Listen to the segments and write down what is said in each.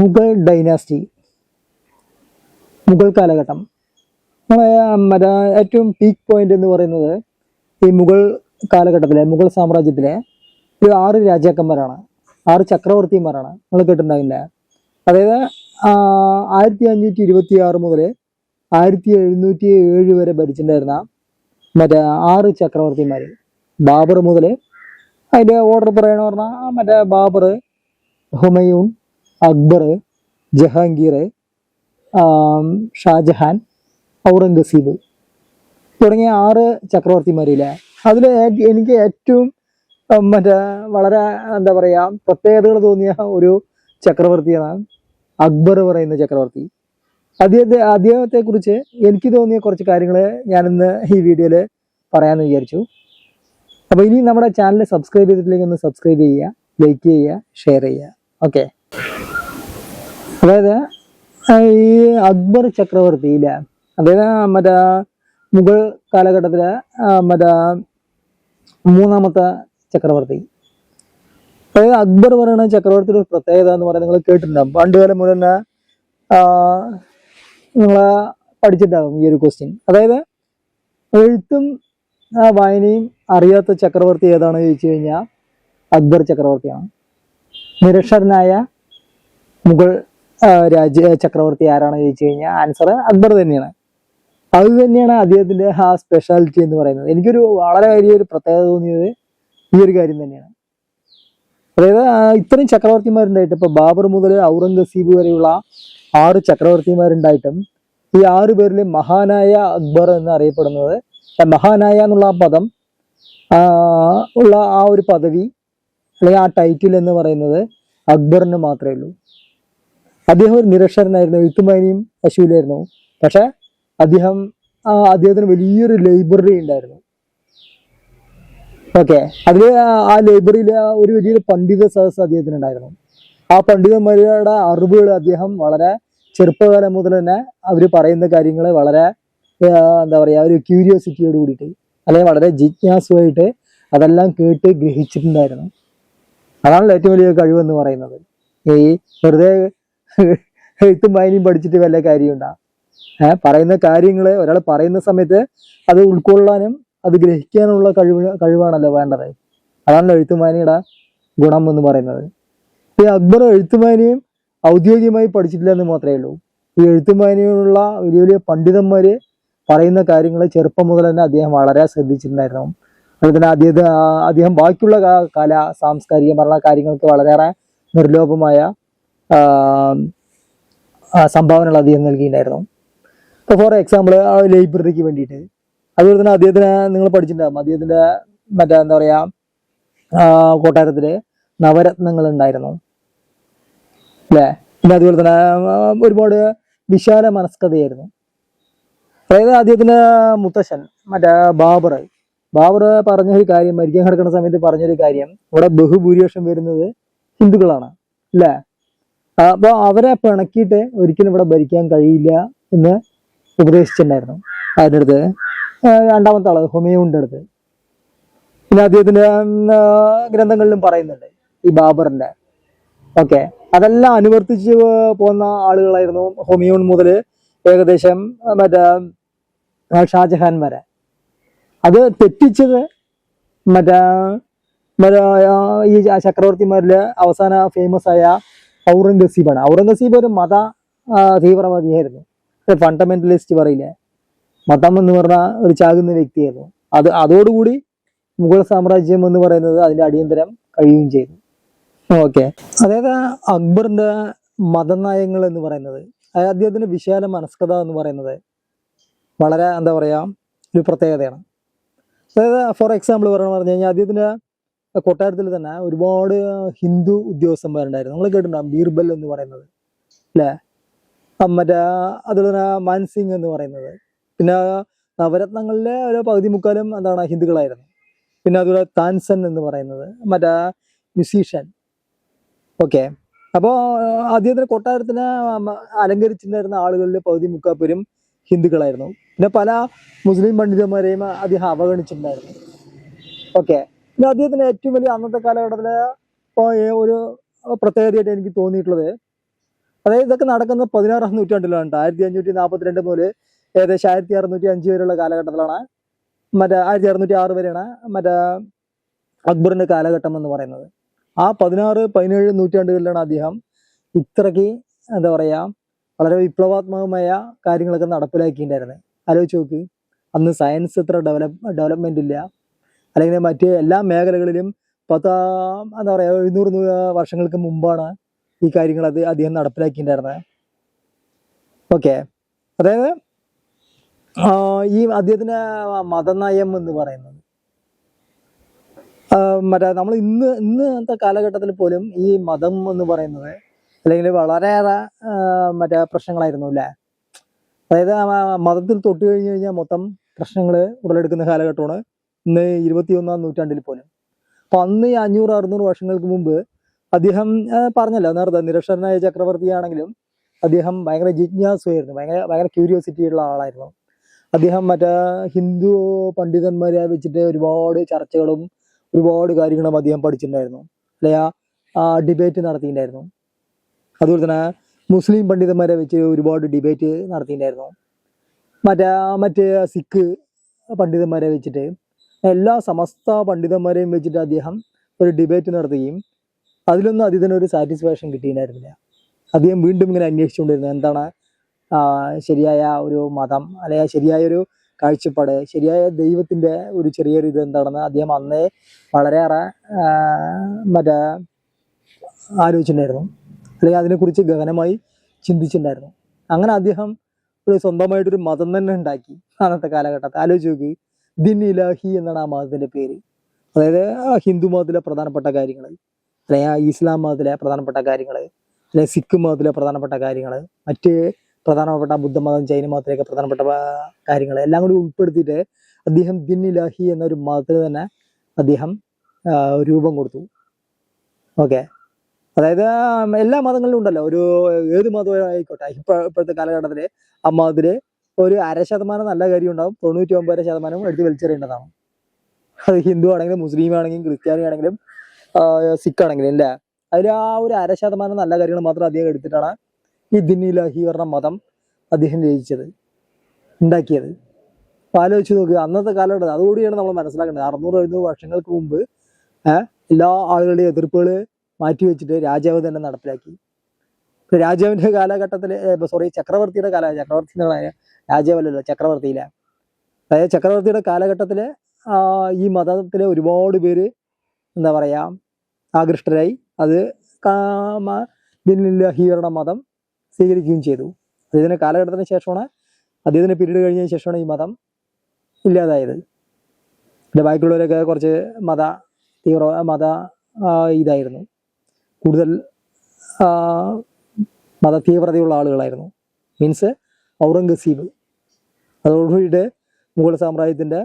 Mughal dynasty, Mughal കാലഘട്ടം. മറ്റേ ഏറ്റവും പീക്ക് പോയിന്റ് എന്ന് പറയുന്നത് ഈ മുഗൾ കാലഘട്ടത്തിലെ, മുഗൾ സാമ്രാജ്യത്തിലെ ഒരു 6 രാജാക്കന്മാരാണ്, 6 ചക്രവർത്തിമാരാണ്. നിങ്ങൾ കേട്ടിട്ടുണ്ടാവില്ല. അതായത് 1526 മുതൽ 1707 വരെ ഭരിച്ചിട്ടുണ്ടായിരുന്ന മറ്റേ 6 ചക്രവർത്തിമാര്. ബാബർ മുതൽ, അതിന്റെ ഓർഡർ പറയണമെന്ന് പറഞ്ഞാൽ മറ്റേ ബാബർ, ഹുമയൂൺ, അക്ബർ, ജഹാംഗീർ, ഷാജഹാൻ, ഔറംഗസീബ് തുടങ്ങിയ 6 ചക്രവർത്തിമാരില്ലേ. അതിൽ എനിക്ക് ഏറ്റവും മറ്റേ വളരെ എന്താ പറയാ പ്രത്യേകതകൾ തോന്നിയ ഒരു ചക്രവർത്തിയാണ് അക്ബർ പറയുന്ന ചക്രവർത്തി. അദ്ദേഹത്തെ കുറിച്ച് എനിക്ക് തോന്നിയ കുറച്ച് കാര്യങ്ങൾ ഞാനിന്ന് ഈ വീഡിയോയിൽ പറയാമെന്ന് വിചാരിച്ചു. അപ്പോൾ ഇനി നമ്മുടെ ചാനൽ സബ്സ്ക്രൈബ് ചെയ്തിട്ടില്ലെങ്കിൽ ഒന്ന് സബ്സ്ക്രൈബ് ചെയ്യുക, ലൈക്ക് ചെയ്യുക, ഷെയർ ചെയ്യുക. ഓക്കെ. അതായത് ഈ അക്ബർ ചക്രവർത്തിയില്ല, അതായത് മറ്റേ മുഗൾ കാലഘട്ടത്തിലെ മറ്റേ 3ാമത്തെ ചക്രവർത്തി. അതായത് അക്ബർ പറയുന്ന ചക്രവർത്തിയുടെ ഒരു പ്രത്യേകത എന്ന് പറയുന്നത് നിങ്ങൾ കേട്ടിട്ടുണ്ടാകും. പണ്ട് കാലം മുതൽ തന്നെ നിങ്ങൾ പഠിച്ചിട്ടുണ്ടാകും ഈ ഒരു ക്വസ്റ്റ്യൻ. അതായത് എഴുത്തും വായനയും അറിയാത്ത ചക്രവർത്തി ഏതാണെന്ന് ചോദിച്ചു കഴിഞ്ഞാൽ അക്ബർ ചക്രവർത്തിയാണ്. നിരക്ഷരനായ മുഗൾ ചക്രവർത്തി ആരാണെന്ന് ചോദിച്ചു കഴിഞ്ഞാൽ ആൻസർ അക്ബർ തന്നെയാണ്. അത് തന്നെയാണ് അദ്ദേഹത്തിന്റെ ആ സ്പെഷ്യാലിറ്റി എന്ന് പറയുന്നത്. എനിക്കൊരു വളരെ വലിയൊരു പ്രത്യേകത തോന്നിയത് ഈ ഒരു കാര്യം തന്നെയാണ്. അതായത് ഇത്രയും ചക്രവർത്തിമാരുണ്ടായിട്ട്, ഇപ്പൊ ബാബർ മുതൽ ഔറംഗസീബ് വരെയുള്ള 6 ചക്രവർത്തിമാരുണ്ടായിട്ടും ഈ 6 പേരിൽ മഹാനായ അക്ബർ എന്ന് അറിയപ്പെടുന്നത്, മഹാനായ എന്നുള്ള ആ പദം ഉള്ള ആ ഒരു പദവി അല്ലെങ്കിൽ ആ ടൈറ്റിൽ എന്ന് പറയുന്നത് അക്ബറിന് മാത്രമേ ഉള്ളൂ. അദ്ദേഹം ഒരു നിരക്ഷരനായിരുന്നു, എഴുത്തുമാനിയും പശുവിലായിരുന്നു. പക്ഷെ അദ്ദേഹത്തിന് വലിയൊരു ലൈബ്രറി ഉണ്ടായിരുന്നു. ഓക്കെ. അതിൽ ആ ലൈബ്രറിയിൽ ഒരു വലിയൊരു പണ്ഡിത സദസ് അദ്ദേഹത്തിന് ഉണ്ടായിരുന്നു. ആ പണ്ഡിതന്മാരുടെ അറിവുകൾ അദ്ദേഹം വളരെ ചെറുപ്പകാലം മുതൽ തന്നെ അവർ പറയുന്ന കാര്യങ്ങൾ വളരെ എന്താ പറയുക ഒരു ക്യൂരിയോസിറ്റിയോട് കൂടിയിട്ട് അല്ലെങ്കിൽ വളരെ ജിജ്ഞാസുവായിട്ട് അതെല്ലാം കേട്ട് ഗ്രഹിച്ചിട്ടുണ്ടായിരുന്നു. അതാണല്ലോ ഏറ്റവും വലിയ കഴിവെന്ന് പറയുന്നത്. ഈ വെറുതെ എഴുത്തും വായനയും പഠിച്ചിട്ട് വല്ല കാര്യമുണ്ടാ? പറയുന്ന കാര്യങ്ങൾ ഒരാൾ പറയുന്ന സമയത്ത് അത് ഉൾക്കൊള്ളാനും അത് ഗ്രഹിക്കാനുള്ള കഴിവാണല്ലോ വേണ്ടത്. അതാണല്ലോ എഴുത്തുമാനിയുടെ ഗുണം എന്ന് പറയുന്നത്. ഈ അക്ബർ എഴുത്തുമാനിയും ഔദ്യോഗികമായി പഠിച്ചിട്ടില്ല എന്ന് മാത്രമേ ഉള്ളൂ. ഈ എഴുത്തുമാനിയുള്ള വലിയ വലിയ പണ്ഡിതന്മാര് പറയുന്ന കാര്യങ്ങൾ ചെറുപ്പം മുതൽ തന്നെ അദ്ദേഹം വളരെ ശ്രദ്ധിച്ചിട്ടുണ്ടായിരുന്നു. അതുപോലെ തന്നെ അദ്ദേഹം ബാക്കിയുള്ള കല, സാംസ്കാരിക ഭരണ കാര്യങ്ങൾക്ക് വളരെയേറെ നിർലോഭമായ സംഭാവനകൾ അദ്ദേഹം നൽകിയിട്ടുണ്ടായിരുന്നു. ഇപ്പോൾ ഫോർ എക്സാമ്പിൾ ആ ലൈബ്രറിക്ക് വേണ്ടിയിട്ട്. അതുപോലെ തന്നെ അദ്ദേഹത്തിന് നിങ്ങൾ പഠിച്ചിട്ടുണ്ടാകും, അദ്ദേഹത്തിന്റെ മറ്റേ എന്താ പറയാ കൊട്ടാരത്തില് നവരത്നങ്ങൾ ഉണ്ടായിരുന്നു അല്ലേ. പിന്നെ അതുപോലെ തന്നെ ഒരുപാട് വിശാല മനസ്കതയായിരുന്നു. അതായത് അദ്ദേഹത്തിന്റെ മുത്തശ്ശൻ മറ്റേ ബാബർ പറഞ്ഞൊരു കാര്യം, മരിക്കാൻ കിടക്കുന്ന സമയത്ത് പറഞ്ഞൊരു കാര്യം, ഇവിടെ ബഹുഭൂരിപക്ഷം വരുന്നത് ഹിന്ദുക്കളാണ് അല്ലേ. അപ്പൊ അവരെ പിണക്കിയിട്ട് ഒരിക്കലും ഇവിടെ ഭരിക്കാൻ കഴിയില്ല എന്ന് ഉപദേശിച്ചിട്ടുണ്ടായിരുന്നു. അതിൻ്റെ അടുത്ത് 2ാമത്തെ ആള് ഹുമയൂണിന്റെ അടുത്ത്. പിന്നെ അദ്ദേഹത്തിന്റെ ഗ്രന്ഥങ്ങളിലും പറയുന്നുണ്ട് ഈ ബാബറിന്റെ. ഓക്കെ. അതെല്ലാം അനുവർത്തിച്ച് പോകുന്ന ആളുകളായിരുന്നു ഹുമയൂൺ മുതൽ ഏകദേശം മറ്റേ ഷാജഹാൻ വരെ. അത് തെറ്റിച്ചത് മറ്റേ ഈ ചക്രവർത്തിമാരിലെ അവസാന ഫേമസ് ആയ ഔറംഗസീബാണ്. ഔറംഗസീബ് ഒരു മത തീവ്രവാദിയായിരുന്നു. ഫണ്ടമെന്റലിസ്റ്റ് പറയില്ലേ, മതം എന്ന് പറഞ്ഞ ഒരു ചാകുന്ന വ്യക്തിയായിരുന്നു. അതോടുകൂടി മുഗൾ സാമ്രാജ്യം എന്ന് പറയുന്നത് അതിന്റെ അടിയന്തരം കഴിയുകയും ചെയ്തു. ഓക്കെ. അതായത് അക്ബറിന്റെ മതനയങ്ങൾ എന്ന് പറയുന്നത്, അദ്ദേഹത്തിന്റെ വിശാല മനസ്കത എന്ന് പറയുന്നത് വളരെ എന്താ പറയാ ഒരു പ്രത്യേകതയാണ്. അതായത് ഫോർ എക്സാമ്പിൾ പറഞ്ഞു കഴിഞ്ഞാൽ അദ്ദേഹത്തിന്റെ കൊട്ടാരത്തിൽ തന്നെ ഒരുപാട് ഹിന്ദു ഉദ്യോഗസ്ഥന്മാരുണ്ടായിരുന്നു. നിങ്ങൾ കേട്ടിട്ടുണ്ടാകും ബീർബൽ എന്ന് പറയുന്നത് അല്ലേ. മറ്റേ അതുപോലെ തന്നെ മാൻസിംഗ് എന്ന് പറയുന്നത്. പിന്നെ നവരത്നങ്ങളിലെ ഒരു പകുതി മുക്കാലും എന്താണ് ഹിന്ദുക്കളായിരുന്നു. പിന്നെ അതുപോലെ താൻസൻ എന്ന് പറയുന്നത് മറ്റേ മ്യൂസീഷ്യൻ. ഓക്കെ. അപ്പോൾ അദ്ദേഹത്തിന്റെ കൊട്ടാരത്തിനെ അലങ്കരിച്ചിട്ടുണ്ടായിരുന്ന ആളുകളിൽ പകുതി മുക്കാൽ പേരും ഹിന്ദുക്കളായിരുന്നു. പിന്നെ പല മുസ്ലിം പണ്ഡിതന്മാരെയും അദ്ദേഹം അവഗണിച്ചിട്ടുണ്ടായിരുന്നു. ഓക്കെ. പിന്നെ അദ്ദേഹത്തിന് ഏറ്റവും വലിയ അന്നത്തെ കാലഘട്ടത്തിലെ ഒരു പ്രത്യേകതയായിട്ട് എനിക്ക് തോന്നിയിട്ടുള്ളത് അതായത് ഇതൊക്കെ നടക്കുന്നത് 16ാം നൂറ്റാണ്ടിലാണ്. 1542 മുതൽ ഏകദേശം 1605 വരെയുള്ള കാലഘട്ടത്തിലാണ്, മറ്റേ 1606 വരെയാണ് മറ്റേ അക്ബറിന്റെ കാലഘട്ടം എന്ന് പറയുന്നത്. ആ 16, 17 നൂറ്റാണ്ടുകളിലാണ് അദ്ദേഹം ഇത്രയ്ക്ക് എന്താ പറയാ വളരെ വിപ്ലവാത്മകമായ കാര്യങ്ങളൊക്കെ നടപ്പിലാക്കിയിട്ടുണ്ടായിരുന്നത്. ആലോചിച്ച് നോക്ക്, അന്ന് സയൻസ് ഇത്ര ഡെവലപ്മെന്റ് ഇല്ല, അല്ലെങ്കിൽ മറ്റ് എല്ലാ മേഖലകളിലും എന്താ പറയാ 700 വർഷങ്ങൾക്ക് മുമ്പാണ് ഈ കാര്യങ്ങൾ അദ്ദേഹം നടപ്പിലാക്കിയിട്ടുണ്ടായിരുന്നത്. ഓക്കെ, അതായത് ഈ അദ്ദേഹത്തിന്റെ മതനയം എന്ന് പറയുന്നത് മറ്റേ നമ്മൾ ഇന്നത്തെ കാലഘട്ടത്തിൽ പോലും ഈ മതം എന്ന് പറയുന്നത് അല്ലെങ്കിൽ വളരെയേറെ മറ്റേ പ്രശ്നങ്ങളായിരുന്നു അല്ലേ. അതായത് മതത്തിൽ തൊട്ട് കഴിഞ്ഞാൽ മൊത്തം പ്രശ്നങ്ങൾ ഉടലെടുക്കുന്ന കാലഘട്ടമാണ് ഇന്ന് 21ാം നൂറ്റാണ്ടിൽ പോലും. അപ്പൊ അന്ന് ഈ 500-600 വർഷങ്ങൾക്ക് മുമ്പ് അദ്ദേഹം പറഞ്ഞല്ലോ നേരത്തെ, നിരക്ഷരനായ ചക്രവർത്തിയാണെങ്കിലും അദ്ദേഹം ഭയങ്കര ജിജ്ഞാസുവായിരുന്നു, ഭയങ്കര ക്യൂരിയോസിറ്റി ഉള്ള ആളായിരുന്നു. അദ്ദേഹം മറ്റേ ഹിന്ദു പണ്ഡിതന്മാരെ വെച്ചിട്ട് ഒരുപാട് ചർച്ചകളും ഒരുപാട് കാര്യങ്ങളും അദ്ദേഹം പഠിച്ചിട്ടുണ്ടായിരുന്നു, അല്ലെ ഡിബേറ്റ് നടത്തിയിട്ടുണ്ടായിരുന്നു. അതുപോലെ തന്നെ മുസ്ലിം പണ്ഡിതന്മാരെ വെച്ച് ഒരുപാട് ഡിബേറ്റ് നടത്തിയിട്ടുണ്ടായിരുന്നു. മറ്റേ സിഖ് പണ്ഡിതന്മാരെ വെച്ചിട്ട് എല്ലാ സമസ്ത പണ്ഡിതന്മാരെയും വെച്ചിട്ട് അദ്ദേഹം ഒരു ഡിബേറ്റ് നടത്തുകയും അതിലൊന്നും അദ്ദേഹത്തിന് ഒരു സാറ്റിസ്ഫാക്ഷൻ കിട്ടിയിട്ടുണ്ടായിരുന്നില്ല. അദ്ദേഹം വീണ്ടും ഇങ്ങനെ അന്വേഷിച്ചുകൊണ്ടിരുന്നു എന്താണ് ശരിയായ ഒരു മതം, അല്ലെങ്കിൽ ശരിയായ ഒരു കാഴ്ചപ്പാട്, ശരിയായ ദൈവത്തിന്റെ ഒരു ചെറിയൊരു ഇത് എന്താണെന്ന് അദ്ദേഹം അന്നേ വളരെയേറെ ആലോചിച്ചിട്ടുണ്ടായിരുന്നു, അല്ലെങ്കിൽ അതിനെക്കുറിച്ച് ഗഹനമായി ചിന്തിച്ചിട്ടുണ്ടായിരുന്നു. അങ്ങനെ അദ്ദേഹം ഒരു സ്വന്തമായിട്ടൊരു മതം തന്നെ ഉണ്ടാക്കി അന്നത്തെ കാലഘട്ടത്തിൽ. ആലോചിച്ച് നോക്കി, ദിൻ ഇലാഹി എന്നാണ് ആ മതത്തിന്റെ പേര്. അതായത് ഹിന്ദു മതത്തിലെ പ്രധാനപ്പെട്ട കാര്യങ്ങൾ, അല്ലെങ്കിൽ ഇസ്ലാം മതത്തിലെ പ്രധാനപ്പെട്ട കാര്യങ്ങൾ, അല്ലെങ്കിൽ സിഖ് മതത്തിലെ പ്രധാനപ്പെട്ട കാര്യങ്ങൾ, മറ്റ് പ്രധാനപ്പെട്ട ബുദ്ധമതം, ജൈന മതത്തിലേക്ക് പ്രധാനപ്പെട്ട കാര്യങ്ങൾ എല്ലാം കൂടി ഉൾപ്പെടുത്തിയിട്ട് അദ്ദേഹം ദിൻ ഇലാഹി എന്നൊരു മതത്തിന് തന്നെ അദ്ദേഹം രൂപം കൊടുത്തു. ഓക്കെ, അതായത് എല്ലാ മതങ്ങളിലും ഉണ്ടല്ലോ, ഒരു ഏത് മതം ആയിക്കോട്ടെ, ഇപ്പോഴത്തെ കാലഘട്ടത്തില് ആ മതത്തില് ഒരു 0.5% നല്ല കാര്യം ഉണ്ടാവും, 99% എടുത്ത് വലിച്ചെറിയേണ്ടതാണ്. അത് ഹിന്ദു ആണെങ്കിലും മുസ്ലിം ആണെങ്കിലും ക്രിസ്ത്യാനി ആണെങ്കിലും സിഖ് ആണെങ്കിലും ഇല്ല, അതിൽ ആ ഒരു 0.5% നല്ല കാര്യങ്ങൾ മാത്രം അദ്ദേഹം എടുത്തിട്ടാണ് ഈ ദിൻ ഇലാഹി പറഞ്ഞ മതം അദ്ദേഹം രചിച്ചത്, ഉണ്ടാക്കിയത്. അപ്പൊ ആലോചിച്ച് നോക്കുക, അന്നത്തെ കാലഘട്ടത്തിൽ അതുകൂടിയാണ് നമ്മൾ മനസ്സിലാക്കേണ്ടത്. 600-700 വർഷങ്ങൾക്ക് മുമ്പ് എല്ലാ ആളുകളുടെയും എതിർപ്പുകൾ മാറ്റിവെച്ചിട്ട് രാജാവ് തന്നെ നടപ്പിലാക്കി. രാജാവിന്റെ കാലഘട്ടത്തില് ചക്രവർത്തിയുടെ ചക്രവർത്തി എന്നുള്ള രാജാവല്ലല്ലോ, ചക്രവർത്തിയിലെ, അതായത് ചക്രവർത്തിയുടെ കാലഘട്ടത്തില് ഈ മതത്തിലെ ഒരുപാട് പേര് എന്താ പറയാ ആകൃഷ്ടരായി അത് ദിനില്ലാഹിയുടെ മതം സ്വീകരിക്കുകയും ചെയ്തു. അദ്ദേഹത്തിന്റെ കാലഘട്ടത്തിന് ശേഷമാണ്, അദ്ദേഹത്തിന്റെ പീരീഡ് കഴിഞ്ഞതിന് ശേഷമാണ് ഈ മതം ഇല്ലാതായത്. പിന്നെ ബാക്കിയുള്ളവരൊക്കെ കുറച്ച് മത ഇതായിരുന്നു, കൂടുതൽ മത തീവ്രതയുള്ള ആളുകളായിരുന്നു. മീൻസ് ഔറംഗസീബ്. അതോടുകൂടിയിട്ട് മുഗൾ സാമ്രാജ്യത്തിന്റെ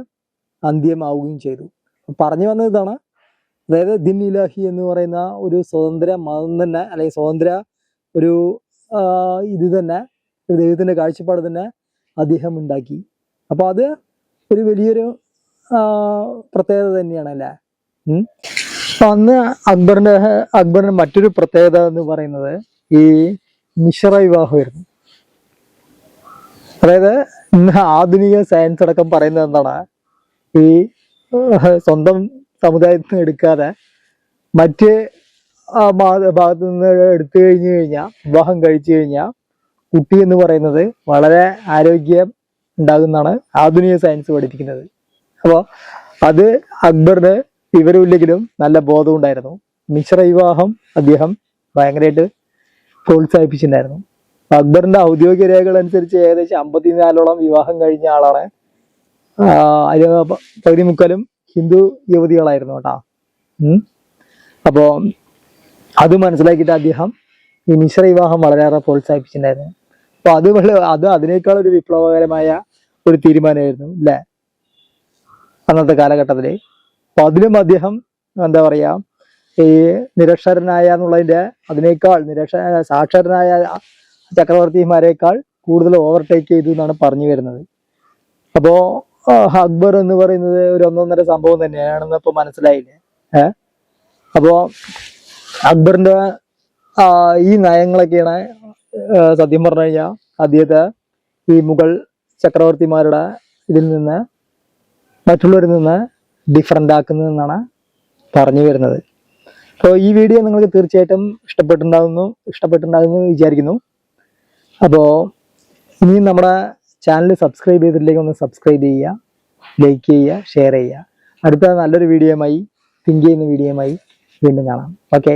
അന്ത്യമാവുകയും ചെയ്തു. പറഞ്ഞു വന്നത് ഇതാണ്, അതായത് ദിൻ ഇലാഹി എന്ന് പറയുന്ന ഒരു സ്വതന്ത്ര മതം തന്നെ, അല്ലെങ്കിൽ സ്വതന്ത്ര ഒരു ഇത് തന്നെ, ഒരു ദൈവത്തിന്റെ കാഴ്ചപ്പാട് തന്നെ അദ്ദേഹം ഉണ്ടാക്കി. അപ്പൊ അത് ഒരു വലിയൊരു പ്രത്യേകത തന്നെയാണ് അല്ലേ. അപ്പൊ അന്ന് അക്ബറിന്റെ മറ്റൊരു പ്രത്യേകത എന്ന് പറയുന്നത് ഈ മിശ്ര വിവാഹമായിരുന്നു. അതായത് ഇന്ന് ആധുനിക സയൻസ് അടക്കം പറയുന്നത് എന്താണ്, ഈ സ്വന്തം സമുദായത്തിൽ നിന്ന് എടുക്കാതെ മറ്റ് ഭാഗത്ത് നിന്ന് എടുത്തു കഴിഞ്ഞാൽ, വിവാഹം കഴിച്ചു കഴിഞ്ഞാൽ കുട്ടി എന്ന് പറയുന്നത് വളരെ ആരോഗ്യം ഉണ്ടാകുന്നതാണ് ആധുനിക സയൻസ് പഠിപ്പിക്കുന്നത്. അപ്പോൾ അത് അക്ബറിന് വിവരമില്ലെങ്കിലും നല്ല ബോധം ഉണ്ടായിരുന്നു. മിശ്ര വിവാഹം അദ്ദേഹം ഭയങ്കരമായിട്ട് പ്രോത്സാഹിപ്പിച്ചിട്ടുണ്ടായിരുന്നു. അക്ബറിന്റെ ഔദ്യോഗിക രേഖകൾ അനുസരിച്ച് ഏകദേശം 54ഓളം വിവാഹം കഴിഞ്ഞ ആളാണ്. അതിൽ പകുതി മുക്കാലും ഹിന്ദു യുവതികളായിരുന്നു കേട്ടോ. അപ്പോ അത് മനസ്സിലാക്കിയിട്ട് അദ്ദേഹം ഈ മിശ്ര വിവാഹം വളരെയേറെ പ്രോത്സാഹിപ്പിച്ചിട്ടുണ്ടായിരുന്നു. അപ്പൊ അത് അതിനേക്കാൾ ഒരു വിപ്ലവകരമായ ഒരു തീരുമാനമായിരുന്നു അല്ലെ അന്നത്തെ കാലഘട്ടത്തില്. അപ്പൊ അതിലും അദ്ദേഹം എന്താ പറയാ, ഈ നിരക്ഷരനായ എന്നുള്ളതിന്റെ അതിനേക്കാൾ സാക്ഷരനായ ചക്രവർത്തിമാരെക്കാൾ കൂടുതൽ ഓവർടേക്ക് ചെയ്തു എന്നാണ് പറഞ്ഞു വരുന്നത്. അപ്പോ അക്ബർ എന്ന് പറയുന്നത് ഒരു ഒന്നൊന്നര സംഭവം തന്നെയാണെന്ന് ഇപ്പൊ മനസ്സിലായില്ലേ. അപ്പോ അക്ബറിന്റെ ഈ നയങ്ങളൊക്കെയാണ് സത്യം പറഞ്ഞു കഴിഞ്ഞാൽ അദ്ദേഹത്തെ ഈ മുഗൾ ചക്രവർത്തിമാരുടെ ഇതിൽ നിന്ന് മറ്റുള്ളവരിൽ നിന്ന് ഡിഫറൻ്റ് ആക്കുന്നതെന്നാണ് പറഞ്ഞു വരുന്നത്. അപ്പോൾ ഈ വീഡിയോ നിങ്ങൾക്ക് തീർച്ചയായിട്ടും ഇഷ്ടപ്പെട്ടിട്ടുണ്ടാകുമെന്ന് വിചാരിക്കുന്നു. അപ്പോൾ ഇനിയും നമ്മുടെ ചാനൽ സബ്സ്ക്രൈബ് ചെയ്തിട്ടില്ലെങ്കിൽ ഒന്ന് സബ്സ്ക്രൈബ് ചെയ്യുക, ലൈക്ക് ചെയ്യുക, ഷെയർ ചെയ്യുക. അടുത്ത നല്ലൊരു വീഡിയോയുമായി, തിങ്ക് ചെയ്യുന്ന വീഡിയോയുമായി വീണ്ടും കാണാം. ഓക്കെ.